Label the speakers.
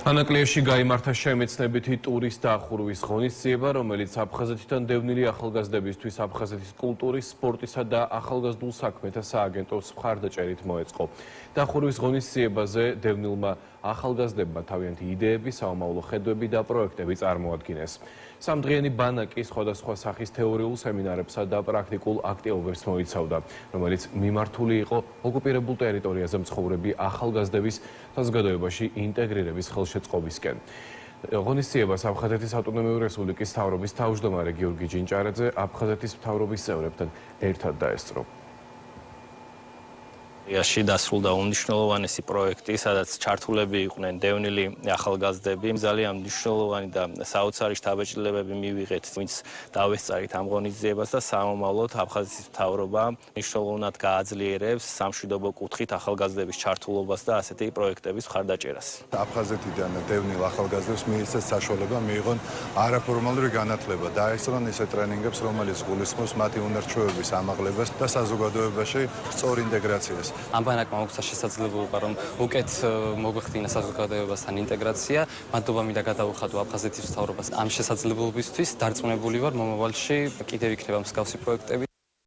Speaker 1: ანაკლიაში გაიმართა შემეცნებითი ტურის დახურვის ღონისძიება, რომელიც აფხაზეთიდან დევნილი ახალგაზრდებისთვის აფხაზეთის კულტურის, სპორტისა და ახალგაზრდულ საქმეთა სააგენტოს მხარდაჭერით მოეწყო. დახურვის ღონისძიებაზე დევნილმა ახალგაზრდებმა თავიანთი იდეები, საომავლო ხედვები და პროექტები წარმოადგინეს. Სამდღიანი ბანაკი სხვადასხვა სახის თეორიულ სემინარებსა და პრაქტიკულ აქტივობებს მოიცავდა, რომელიც მიმართული იყო ოკუპირებულ ტერიტორიაზე მცხოვრები ახალგაზრდების საზოგადოებაში ინტეგრირების ხელშეწყობისკენ. ღონისძიებას აფხაზეთის ავტონომიური რესპუბლიკის მთავრობის თავმჯდომარე გიორგი ჯინჭარაძე აფხაზეთის მთავრობის წევრებთან ერთად დაესწრო.
Speaker 2: Იაში დასრულდა უმნიშვნელოვანესი პროექტი, სადაც ჩართულები იყვნენ დევნილი ახალგაზრდები. ძალიან მნიშვნელოვანი და საოცარი შთაბეჭდილებები მივიღეთ, ვინც დავესწარით ამ ღონისძიებას და სამომავლოდ აფხაზეთის მთავრობა მნიშვნელოვნად გააძლიერებს სამშვიდობო კუთხით ახალგაზრდების ჩართულობას და ასეთი პროექტების მხარდაჭერას.
Speaker 3: აფხაზეთიდან დევნილ ახალგაზრდებს მიეცეს საშუალება მიიღონ არაფორმალური განათლება, დაესწრონ ისეთ ტრენინგებს, რომელიც გულისხმობს მათი უნარ-ჩვევების ამაღლებას და საზოგადოებაში სწორ ინტეგრაციას.
Speaker 4: Am ბანაკმა მოგცა შესაძლებლობა, რომ უკეთ მოგვეხდინა საზოგადოებასთან ინტეგრაცია. მადლობა მინდა გადავუხადო აფხაზეთის მთავრობას ამ შესაძლებლობისთვის. დარწმუნებული ვარ, მომავალში კიდევ იქნება მსგავსი პროექტები.